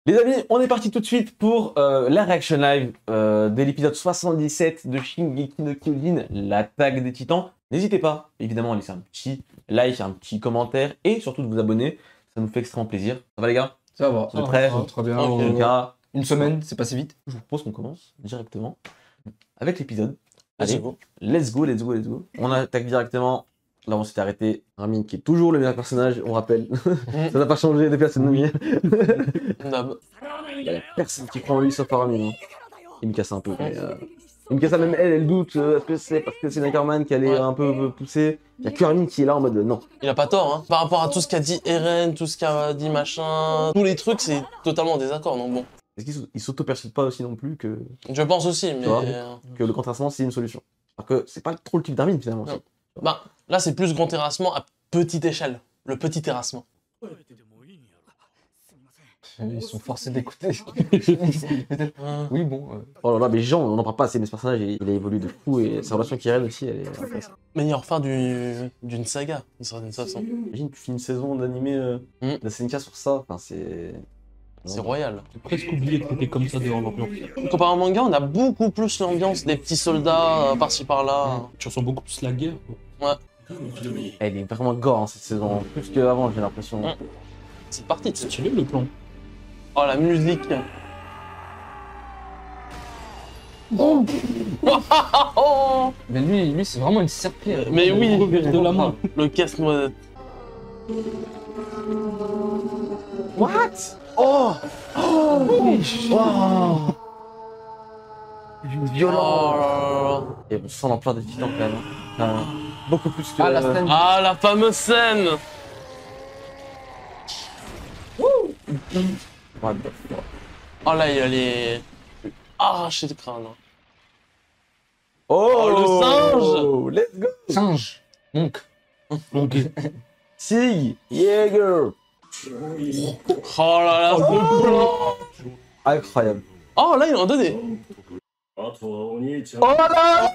Les amis, on est parti tout de suite pour la réaction live de l'épisode 77 de Shingeki no Kyojin, l'attaque des titans. N'hésitez pas, évidemment, à laisser un petit like, un petit commentaire et surtout de vous abonner. Ça nous fait extrêmement plaisir. Ça va les gars? Ça va. Vous êtes prêts? Très bien. Les gars, Une semaine, c'est passé vite. je vous propose qu'on commence directement avec l'épisode. Let's Allez, go. let's go, let's go, let's go. On attaque directement. Là, on s'était arrêté. Ramin qui est toujours le meilleur personnage, on rappelle. Ça n'a pas changé depuis la semaine dernière. Il y a personne qui croit en lui sauf Ramin. Hein. Il me casse un peu. Mais, il me casse même elle doute. Est-ce que c'est parce que c'est Neckerman qui allait un peu pousser? Il y a que Ramin qui est là en mode non. Il a pas tort, hein. Par rapport à tout ce qu'a dit Eren, tout ce qu'a dit machin, tous les trucs, c'est totalement en désaccord, donc bon. Est-ce qu'il s'auto-perçoit pas aussi non plus que Je pense aussi, mais... vois. Le contrastement c'est une solution? Alors que c'est pas trop le type d'Armin finalement. Non. Bah, là, c'est plus grand terrassement à petite échelle. Le petit terrassement. Ils sont forcés d'écouter. Oui, bon. Oh là là, mais Jean, on n'en parle pas assez, mais ce personnage il a évolué de fou et sa relation avec Eren aussi elle est intéressante. Meilleure fin d'une saga, d'une certaine façon. Imagine, tu fais une saison d'animé d'Asenika sur ça, enfin C'est royal. J'ai presque oublié que c'était comme ça devant l'ambiance. Comparé au manga, on a beaucoup plus l'ambiance des petits soldats par-ci par-là. Tu ressens beaucoup plus la guerre. Quoi. Elle est vraiment gore hein, cette saison, plus qu'avant j'ai l'impression. C'est parti. C'est stylé le plan. Oh, la musique. Oh. Mais lui c'est vraiment une serpillère. Mais oui, Revers de la main. le casse-noisette. What? Oh! Oh! Wow! Violent! Oh là là. Et on sent l'ampleur des titans quand même. Enfin, beaucoup plus que... Ah, la scène. Ah, la fameuse scène. What the fuck? Oh là, il allait arracher le crâne. Oh! le singe! Let's go! Singe. Donc. Ok. Sig! Jäger! Oh là là, ce plan. Incroyable. Oh là, il en donnait. Oh là!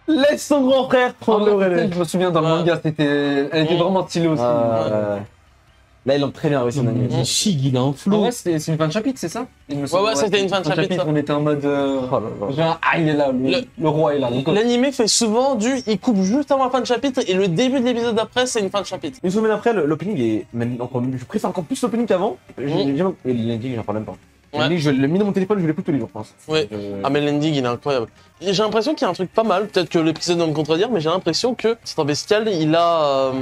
Laisse ton grand frère prendre le relais. Je me souviens dans le manga, elle était vraiment stylée aussi. Là, ils l'ont très bien réussi en animé. Shig, il a un En flow. vrai, c'est une fin de chapitre, c'est ça? Ouais, c'était une fin de chapitre, ça. On était en mode. Oh là là. Genre, ah, il est là, le roi est là. Donc, L'animé fait souvent il coupe juste avant la fin de chapitre et le début de l'épisode d'après, c'est une fin de chapitre. Une semaine après, l'opening est même encore mieux. Je préfère encore plus l'opening qu'avant. Et l'ending, j'en parle même pas. Ouais. L'ending, je l'ai mis dans mon téléphone, je l'écoute tous les jours, je pense. Ouais. Ah, mais l'ending, il est incroyable. J'ai l'impression qu'il y a un truc pas mal. Peut-être que l'épisode va me contredire, mais j'ai l'impression que Titan Bestial, il a.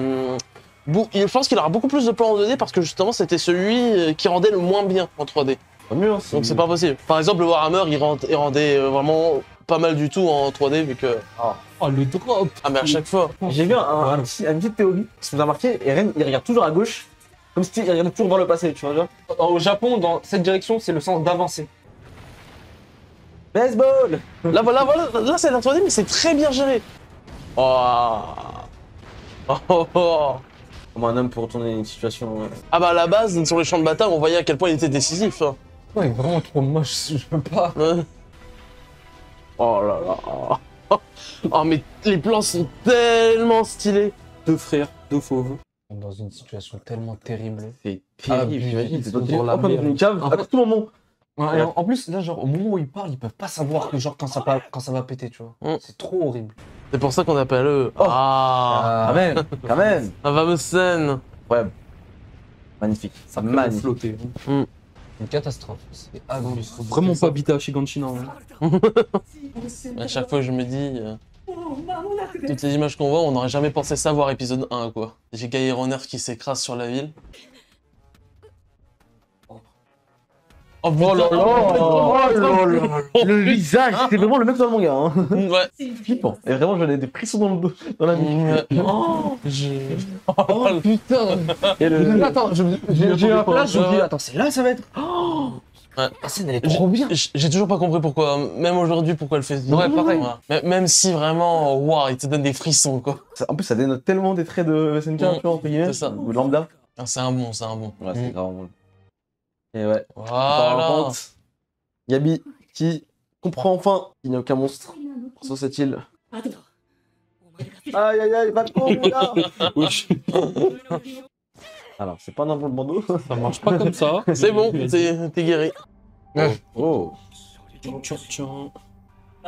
Je pense qu'il aura beaucoup plus de plans en 2D parce que justement, c'était celui qui rendait le moins bien en 3D. Pas mieux, hein, Donc c'est pas possible. Par exemple, le Warhammer, il rendait vraiment pas mal du tout en 3D vu que. Oh, le drop. Ah, mais à chaque fois. J'ai vu une petite théorie qui se nous a marqué. Eren, il regarde toujours à gauche, comme si il regardait toujours vers le passé, tu vois. Genre. au Japon, dans cette direction, c'est le sens d'avancer. Baseball! Là, voilà, là c'est la 3D, mais c'est très bien géré. Oh. Oh. Comment un homme peut retourner une situation. Ah bah à la base, sur les champs de bataille, on voyait à quel point il était décisif. Hein. Ouais, vraiment trop moche, je peux pas. Oh là là. Oh mais les plans sont tellement stylés. Deux frères, deux fauves. Dans une situation tellement terrible. C'est Ah, terrible, j'imagine. C'est dans la dans une merde. cave à tout moment. Ouais, et en plus, là, genre, au moment où ils parlent, ils peuvent pas savoir que, genre, quand ça va péter, tu vois. C'est trop horrible. C'est pour ça qu'on appelle eux. Oh. Ah. Quand même, quand même. La fameuse scène. Incroyable. Magnifique. Ça peut Magnifique. flotter. Une catastrophe. C'est abusé. Faut vraiment pas habiter à Shiganshina. Hein. À chaque fois, je me dis. Toutes les images qu'on voit, on n'aurait jamais pensé ça voir épisode 1, quoi. J'ai Gaïa Runner qui s'écrase sur la ville. Oh putain, Le visage, c'est vraiment le même que dans le manga. Hein. Ouais. C'est flippant. Et vraiment, j'en ai des frissons dans le dos, dans la nuque. Oh putain. Et Attends, j'ai eu un flash, je me dis, attends, c'est là, ça va être. Oh Ouais. la scène, elle est trop bien. J'ai toujours pas compris pourquoi, même aujourd'hui, pourquoi elle fait ça. Ouais, pareil. Même si vraiment, waouh, il te donne des frissons, quoi. En plus, ça dénote tellement des traits de SNK, tu vois, entre guillemets. c'est ça. Ou de lambda. Ah, c'est un bon, c'est un bon. Ouais, c'est grave bon. Et ouais. Voilà. Yabi qui comprend enfin qu'il n'y a aucun monstre sur cette île. Aïe aïe aïe, pas trop, mon gars. Alors, c'est pas n'importe le bandeau. Ça marche pas comme ça. C'est bon, t'es guéri. Oh. Tiens, tiens.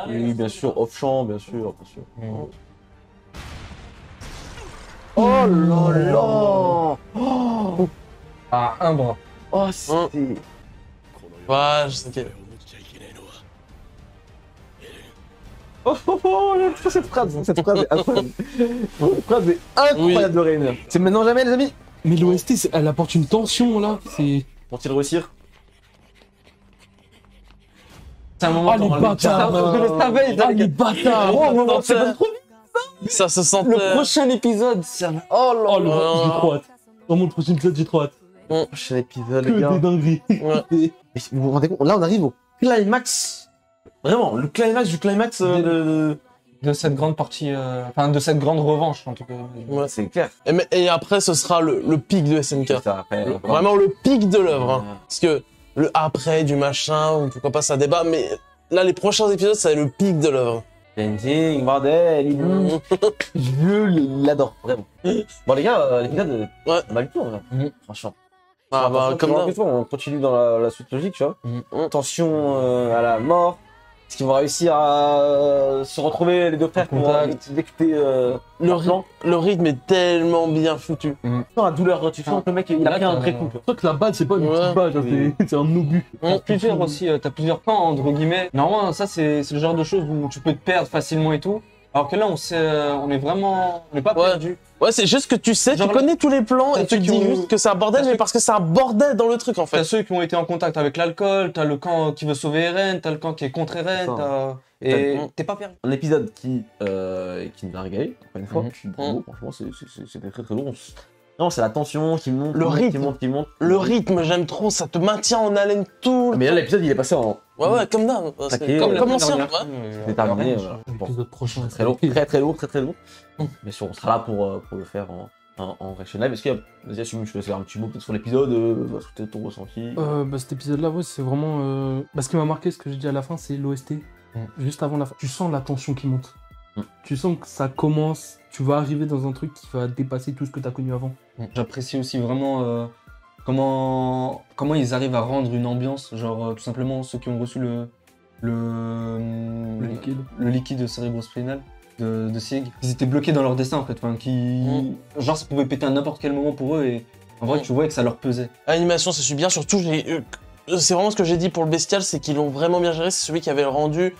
Oui, bien sûr, off-champ, bien sûr, bien sûr. Oh là là. Ah, un bras. Oh, c'est... Ouais, je sais que... Oh, oh, oh, cette phrase est incroyable. Cette phrase est incroyable de Rainer. C'est maintenant jamais, les amis. Mais l'OST, elle apporte une tension là. C'est. Vont-ils réussir? C'est un moment. Ah, les bâtards. Je le savais, Ah, les bâtards. Oh, c'est pas trop ça se sent... Le prochain épisode, ça va. Oh là Oh, là. j'ai trop hâte. Vraiment, le prochain épisode, j'ai trop hâte. prochain épisode, Que les gars. des dingueries. Ouais. Mais vous vous rendez compte, là on arrive au climax. Vraiment, le climax du climax De cette grande partie, enfin de cette grande revanche en tout cas. Ouais. C'est clair. Et après, ce sera le pic de SNK. C'est ça, après, Vraiment le pic de l'œuvre. Hein. Ouais. Parce que le après du machin, ou pourquoi pas ça débat, mais là, les prochains épisodes, ça va être le pic de l'œuvre. Ending, bordel, je l'adore, vraiment. Bon les gars, l'épisode, Ouais. on a le tour, Mhm. franchement. Ah bah, comme d'hab. d'hab. On continue dans la suite logique, tu vois. Tension à la mort. Est-ce qu'ils vont réussir à se retrouver, les deux frères, pour contact. exécuter Le, leur plan? le rythme est tellement bien foutu. Tu sens la douleur, tu sens que le mec, il a pris un vrai coup. Je crois que la balle, c'est pas une Ouais. petite balle, genre, Oui. c'est un obus. T'as plusieurs aussi, t'as plusieurs plans entre guillemets. Normalement, ça c'est le genre de choses où tu peux te perdre facilement et tout. Alors que là, on est vraiment, on n'est pas Ouais. perdu. Ouais, c'est juste que tu sais, Genre tu connais tous les plans t'as et tu ceux te qui dis ont- juste que c'est un bordel, t'as mais ceux- parce que c'est un bordel dans le truc en T'as fait. ceux qui ont été en contact avec l'alcool, t'as le camp qui veut sauver Eren, t'as le camp qui est contre Eren, Ça. et T'as- t'es pas perdu. Un épisode qui nous a régalé, encore une fois. Mhm. Puis bravo, franchement, c'était très très long. Non, c'est la tension qui monte, Le qui monte, rythme. qui monte, qui monte. Le rythme, j'aime trop, ça te maintient en haleine tout le Mais là, l'épisode, il est passé en. Ouais, comme d'hab. C'est Taquet, Comme, ouais. comme l'ancien. dernière. Ouais. C'est terminé. Voilà. Bon, L'épisode prochain. très lourd, très très lourd, très très lourd. Bien sûr, on sera là pour le faire en reaction live. Est-ce qu'il y a. Vas-y, assume, je te laisse faire un petit mot peut-être sur l'épisode, c'était ton ressenti. Cet épisode-là, ouais, c'est vraiment. Ce qui m'a marqué, ce que j'ai dit à la fin, c'est l'OST. Juste avant la fin. Tu sens la tension qui monte. Tu sens que ça commence. Tu vas arriver dans un truc qui va dépasser tout ce que tu as connu avant. J'apprécie aussi vraiment comment ils arrivent à rendre une ambiance, genre tout simplement ceux qui ont reçu le liquide. le liquide cérébrospinal de Sieg. Ils étaient bloqués dans leur destin en fait, enfin, genre ça pouvait péter à n'importe quel moment pour eux et en vrai tu voyais que ça leur pesait. L'animation, c'est bien. Surtout, c'est vraiment ce que j'ai dit pour le bestial, c'est qu'ils l'ont vraiment bien géré. C'est celui qui avait le rendu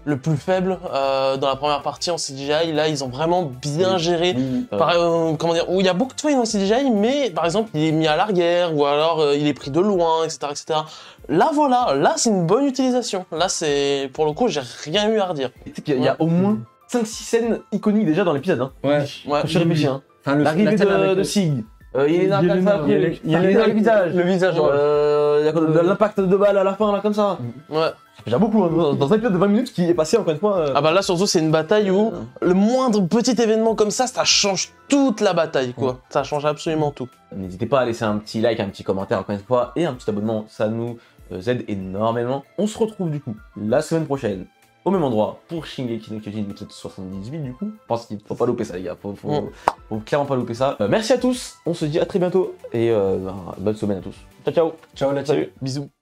le plus faible dans la première partie en CGI. Là, ils ont vraiment bien géré. Pareil, comment dire, où il y a beaucoup de fois dans le CGI, mais par exemple, il est mis à l'arrière, ou alors il est pris de loin, etc., etc. Là, voilà, là, c'est une bonne utilisation. Là, c'est, pour le coup, j'ai rien eu à redire. Il y a au moins 5-6 scènes iconiques déjà dans l'épisode. Hein. Ouais. Ouais. Je réfléchis. Hein. Enfin, L'arrivée la scène avec de le- Sig. Il est dans Yelena. il y a le visage. le visage, ouais. Il y a de l'impact de balle à la fin, là, comme ça. Ouais. Ça fait déjà beaucoup, hein, dans un épisode de 20 minutes qui est passé encore une fois. Ah bah là, surtout, c'est une bataille où le moindre petit événement comme ça change toute la bataille, quoi. Ça change absolument tout. N'hésitez pas à laisser un petit like, un petit commentaire encore une fois et un petit abonnement, ça nous aide énormément. On se retrouve du coup la semaine prochaine au même endroit pour Shingeki no Kyojin épisode 78 du coup. Je pense qu'il faut pas louper ça les gars, faut clairement pas louper ça. Merci à tous, on se dit à très bientôt et bonne semaine à tous. Ciao ciao. Ciao la team. Salut. Bisous.